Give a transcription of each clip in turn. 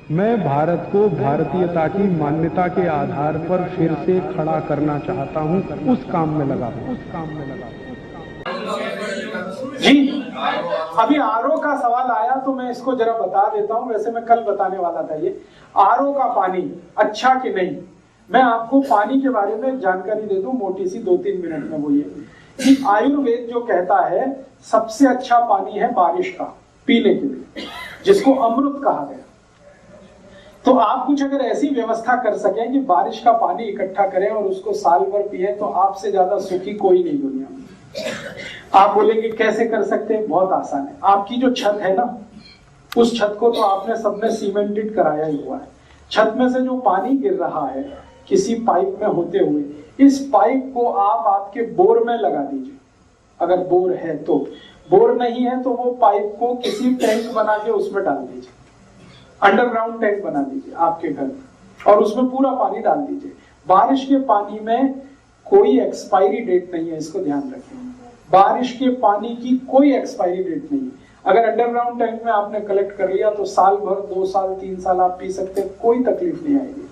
मैं भारत को भारतीयता की मान्यता के आधार पर फिर से खड़ा करना चाहता हूं, उस काम में लगा हूं। जी, अभी आरओ का सवाल आया तो मैं इसको जरा बता देता हूं। वैसे मैं कल बताने वाला था ये आरओ का पानी अच्छा कि नहीं। मैं आपको पानी के बारे में जानकारी दे दूं मोटी सी 2-3 मिनट में। वो ये कि आयुर्वेद जो कहता है सबसे अच्छा पानी है बारिश का पीने के लिए, जिसको अमृत कहा गया। तो आप कुछ अगर ऐसी व्यवस्था कर सकें कि बारिश का पानी इकट्ठा करें और उसको साल भर पिए, तो आपसे ज्यादा सुखी कोई नहीं दुनिया में। आप बोलेंगे कैसे कर सकते हैं? बहुत आसान है। आपकी जो छत है ना, उस छत को तो आपने सबने सीमेंटेड कराया ही हुआ है। छत में से जो पानी गिर रहा है किसी पाइप में होते हुए, इस पाइप को आप आपके बोर में लगा दीजिए, अगर बोर है तो। बोर नहीं है तो वो पाइप को किसी टैंक बना के उसमें डाल दीजिए, अंडरग्राउंड टैंक बना दीजिए आपके घर में, और उसमें पूरा पानी डाल दीजिए। बारिश के पानी में कोई एक्सपायरी डेट नहीं है, इसको ध्यान रखें। बारिश के पानी की कोई एक्सपायरी डेट नहीं है। अगर अंडरग्राउंड टैंक में आपने कलेक्ट कर लिया तो साल भर, 2 साल, 3 साल आप पी सकते हैं, कोई तकलीफ नहीं आएगी।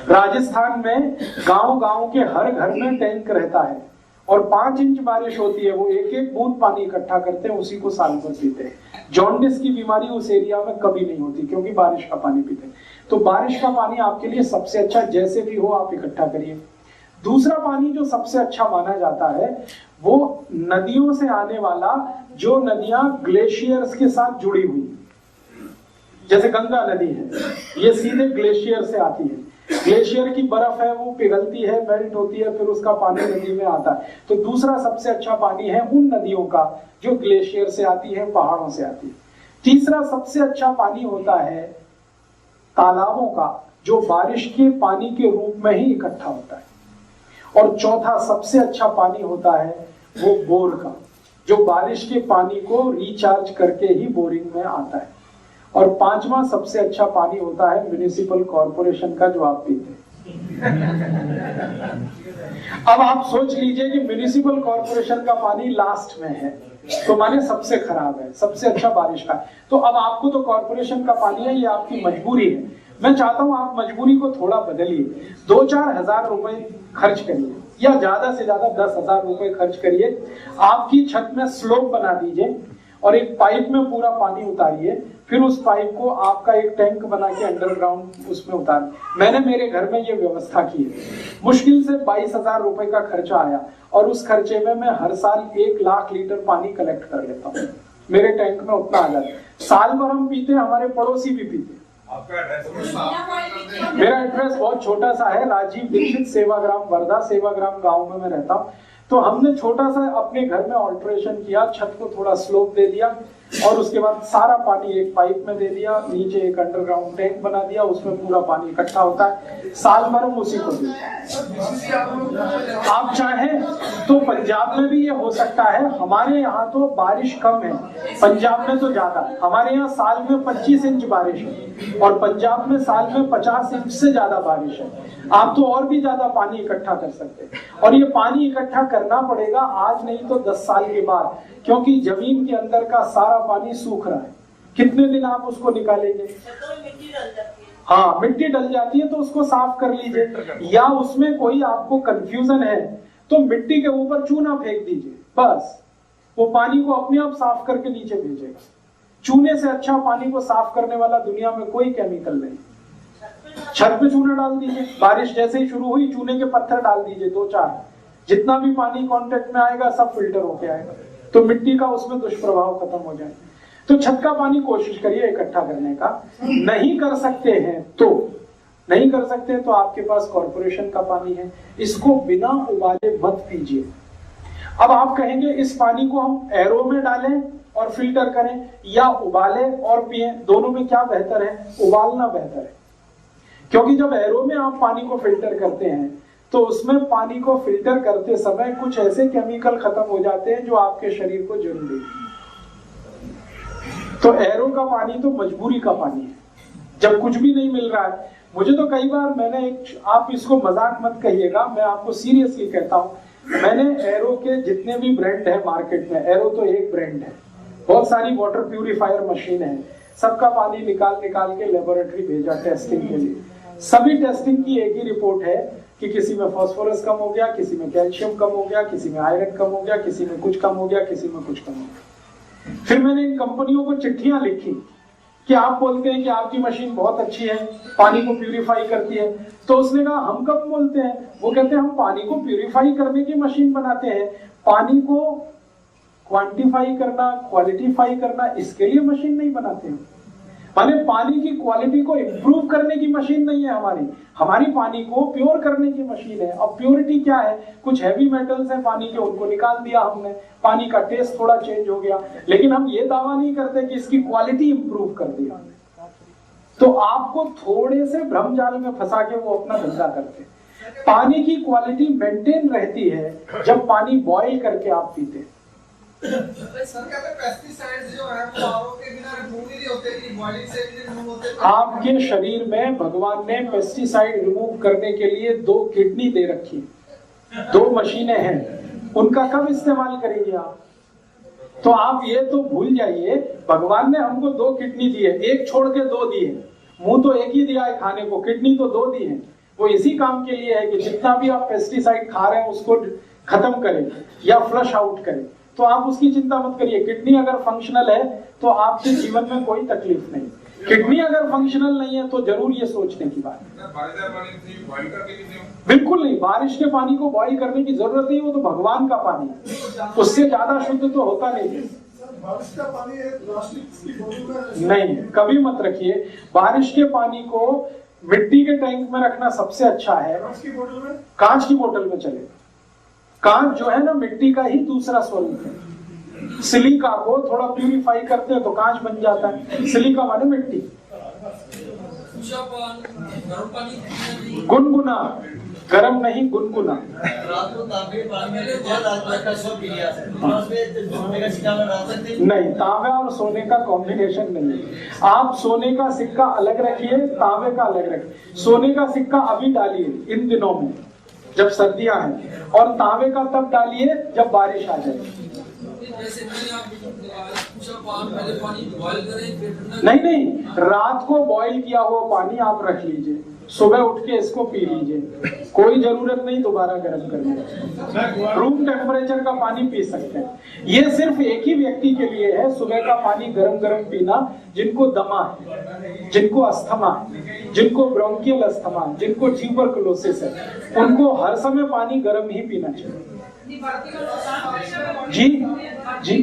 राजस्थान में गांव-गांव के हर घर में टैंक रहता है, और 5 इंच बारिश होती है, वो एक एक बूंद पानी इकट्ठा करते हैं, उसी को साल भर पीते हैं। जॉन्डिस की बीमारी उस एरिया में कभी नहीं होती, क्योंकि बारिश का पानी पीते हैं। तो बारिश का पानी आपके लिए सबसे अच्छा, जैसे भी हो आप इकट्ठा करिए। दूसरा पानी जो सबसे अच्छा माना जाता है वो नदियों से आने वाला, जो नदियां ग्लेशियर्स के साथ जुड़ी हुई, जैसे गंगा नदी है, ये सीधे ग्लेशियर से आती है। ग्लेशियर की बर्फ है, वो पिघलती है, मेल्ट होती है, फिर उसका पानी नदी में आता है। तो दूसरा सबसे अच्छा पानी है उन नदियों का जो ग्लेशियर से आती है, पहाड़ों से आती है। तीसरा सबसे अच्छा पानी होता है तालाबों का, जो बारिश के पानी के रूप में ही इकट्ठा होता है। और चौथा सबसे अच्छा पानी होता है वो बोर का, जो बारिश के पानी को रिचार्ज करके ही बोरिंग में आता है। और 5वां सबसे अच्छा पानी होता है म्युनिसिपल कॉर्पोरेशन का, जो आप पीते हैं। अब आप सोच लीजिए कि म्युनिसिपल कॉर्पोरेशन का पानी लास्ट में है, तो माने सबसे खराब है, सबसे अच्छा बारिश का। तो अब आपको तो कॉर्पोरेशन का पानी है, ये आपकी मजबूरी है। मैं चाहता हूं आप मजबूरी को थोड़ा बदलिए, 2-4 हजार रुपए खर्च करिए, या ज्यादा से ज्यादा 10,000 रुपए खर्च करिए। आपकी छत में स्लोप बना दीजिए और एक पाइप में पूरा पानी उतारिए, फिर उस पाइप को आपका एक टैंक बना के अंडरग्राउंड उसमें उतार। मैंने मेरे घर में ये व्यवस्था की है। मुश्किल से 22,000 रुपए का खर्चा आया, और उस खर्चे में मैं हर साल 1 लाख लीटर पानी कलेक्ट कर लेता हूँ। मेरे टैंक में उतना आ जाता है, साल भर हम पीते हैं, हमारे पड़ोसी भी पीते हैं। मेरा एड्रेस बहुत छोटा सा है, राजीव दीक्षित सेवाग्राम, वर्धा सेवाग्राम गांव में मैं रहता हूँ। तो हमने छोटा सा अपने घर में ऑल्टरेशन किया, छत को थोड़ा स्लोप दे दिया, और उसके बाद सारा पानी एक पाइप में दे दिया, नीचे एक अंडरग्राउंड टैंक बना दिया, उसमें पूरा पानी इकट्ठा होता है, साल भर हम उसी को देते हैं। आप चाहें तो पंजाब में भी ये हो सकता है। हमारे यहाँ तो बारिश कम है, पंजाब में तो ज्यादा। हमारे यहाँ साल में 25 इंच बारिश है, और पंजाब में साल में 50 इंच से ज्यादा बारिश है। आप तो और भी ज्यादा पानी इकट्ठा कर सकते हैं, और ये पानी इकट्ठा करना पड़ेगा आज नहीं तो 10 साल के बाद, क्योंकि जमीन के अंदर का सारा पानी सूख रहा है। कितने दिन आप उसको निकालेंगे? हाँ, मिट्टी डल जाती है, तो उसको साफ कर लीजिए। या उसमें कोई आपको कंफ्यूजन है तो मिट्टी के ऊपर चूना फेंक दीजिए, बस वो पानी को अपने आप साफ करके नीचे भेजेगा। चूने से अच्छा पानी को साफ करने वाला दुनिया में कोई केमिकल नहीं। छत पे चूना डाल दीजिए, बारिश जैसे ही शुरू हुई चूने के पत्थर डाल दीजिए 2-4, जितना भी पानी कांटेक्ट में आएगा सब फिल्टर होके आएगा, तो मिट्टी का उसमें दुष्प्रभाव खत्म हो जाए। तो छत का पानी कोशिश करिए इकट्ठा करने का। नहीं कर सकते हैं तो आपके पास कॉर्पोरेशन का पानी है, इसको बिना उबाले मत पीजिए। अब आप कहेंगे इस पानी को हम एरो में डालें और फिल्टर करें, या उबाले और पिए, दोनों में क्या बेहतर है? उबालना बेहतर है, क्योंकि जब एरो में आप पानी को फिल्टर करते हैं तो उसमें पानी को फिल्टर करते समय कुछ ऐसे केमिकल खत्म हो जाते हैं जो आपके शरीर को जरूरी है। तो एरो का पानी तो मजबूरी का पानी है, जब कुछ भी नहीं मिल रहा है। मुझे तो कई बार आप इसको मजाक मत कहिएगा, मैं आपको सीरियसली कहता हूं, मैंने एरो के जितने भी ब्रांड है मार्केट में, एरो तो एक ब्रांड है, बहुत सारी वाटर प्यूरिफायर मशीन है, सबका पानी निकाल के लेबोरेटरी भेजा टेस्टिंग के लिए। सभी टेस्टिंग की एक ही रिपोर्ट है कि किसी में फास्फोरस कम हो गया, किसी में कैल्शियम कम हो गया, किसी में आयरन कम हो गया, किसी में कुछ कम हो गया, किसी में कुछ कम हो गया। फिर मैंने इन कंपनियों को चिट्ठियां लिखी कि आप बोलते हैं कि आपकी मशीन बहुत अच्छी है, पानी को प्यूरिफाई करती है। तो उसने कहा हम कब बोलते हैं? वो कहते हैं हम पानी को प्यूरिफाई करने की मशीन बनाते हैं, पानी को क्वांटिफाई करना, क्वालिटीफाई करना, इसके लिए मशीन नहीं बनाते हैं। माने पानी की क्वालिटी को इंप्रूव करने की मशीन नहीं है हमारी पानी को प्योर करने की मशीन है। अब प्योरिटी क्या है? कुछ हैवी मेटल्स हैं पानी के, उनको निकाल दिया हमने, पानी का टेस्ट थोड़ा चेंज हो गया, लेकिन हम ये दावा नहीं करते कि इसकी क्वालिटी इंप्रूव कर दी हमने। तो आपको थोड़े से भ्रमजाल में फंसा के वो अपना धंधा करते। पानी की क्वालिटी मेंटेन रहती है जब पानी बॉयल करके आप पीते हैं। आपके शरीर में भगवान ने पेस्टिसाइड रिमूव करने के लिए 2 किडनी दे रखी है, 2 मशीनें हैं, उनका कब इस्तेमाल करेंगे आप? तो आप ये तो भूल जाइए, भगवान ने हमको 2 किडनी दी है, एक छोड़ के 2 दी है। मुंह तो एक ही दिया है खाने को, किडनी तो 2 दी है। वो इसी काम के लिए है कि जितना भी आप पेस्टिसाइड खा रहे हैं उसको खत्म करें या फ्लश आउट करें। तो आप उसकी चिंता मत करिए। किडनी अगर फंक्शनल है तो आपके जीवन में कोई तकलीफ नहीं। किडनी अगर फंक्शनल नहीं है तो जरूर ये सोचने की बात है। बिल्कुल नहीं, बारिश के पानी को बॉईल करने की जरूरत नहीं, वो तो भगवान का पानी है, उससे ज्यादा शुद्ध तो होता नहीं। बारिश का पानी नहीं, कभी मत रखिए। बारिश के पानी को मिट्टी के टैंक में रखना सबसे अच्छा है। कांच की बोतल में चले। कांच जो है ना मिट्टी का ही दूसरा स्वरूप है। सिलिका को थोड़ा प्यूरिफाई करते हैं तो कांच बन जाता है। सिलिका माने मिट्टी। गुनगुना, गरम नहीं, गुनगुना। नहीं, तांबे और सोने का कॉम्बिनेशन नहीं है। आप सोने का सिक्का अलग रखिए, तांबे का अलग रखिए। सोने का सिक्का अभी डालिए इन दिनों में जब सर्दियां हैं, और तांबे का तब डालिए जब बारिश आ जाए। नहीं, रात को बॉईल किया हुआ पानी आप रख लीजिए, सुबह उठ के इसको पी लीजिए, कोई जरूरत नहीं दोबारा गर्म करने। रूम टेम्परेचर का पानी पी सकते हैं। ये सिर्फ एक ही व्यक्ति के लिए है, सुबह का पानी गरम गरम पीना, जिनको दमा है, जिनको अस्थमा है, जिनको ब्रोंकियल अस्थमा है, जिनको ट्यूबरकुलोसिस है, उनको हर समय पानी गरम ही पीना चाहिए। जी जी,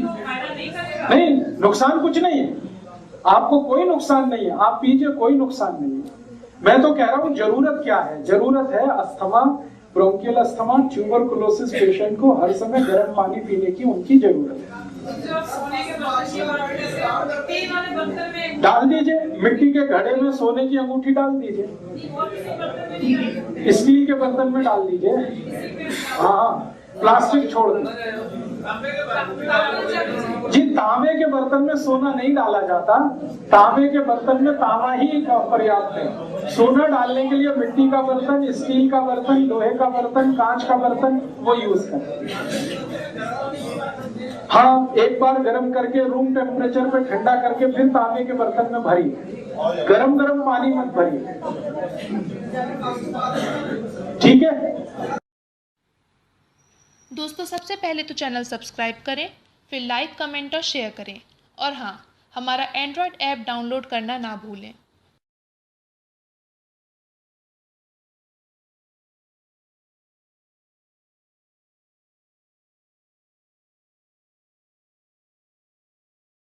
नहीं, नुकसान कुछ नहीं है, आपको कोई नुकसान नहीं है, आप पीजिए, कोई नुकसान नहीं है। मैं तो कह रहा हूँ जरूरत क्या है? जरूरत है asthma, bronchial asthma, tuberculosis patient को हर समय गर्म पानी पीने की उनकी जरूरत है। डाल दीजिए, मिट्टी के घड़े में सोने की अंगूठी डाल दीजिए, स्टील के बर्तन में डाल दीजिए। हाँ, प्लास्टिक छोड़ दीजिए। जी, तांबे के बर्तन में सोना नहीं डाला जाता, तांबे के बर्तन में तांबा ही पर्याप्त है। सोना डालने के लिए मिट्टी का बर्तन, स्टील का बर्तन, लोहे का बर्तन, कांच का बर्तन वो यूज करें। हाँ, एक बार गर्म करके रूम टेम्परेचर पे ठंडा करके फिर तांबे के बर्तन में भरिए, गरम गरम पानी मत भरिए, ठीक है? दोस्तों, सबसे पहले तो चैनल सब्सक्राइब करें, फिर लाइक, कमेंट और शेयर करें, और हाँ, हमारा एंड्रॉयड ऐप डाउनलोड करना ना भूलें।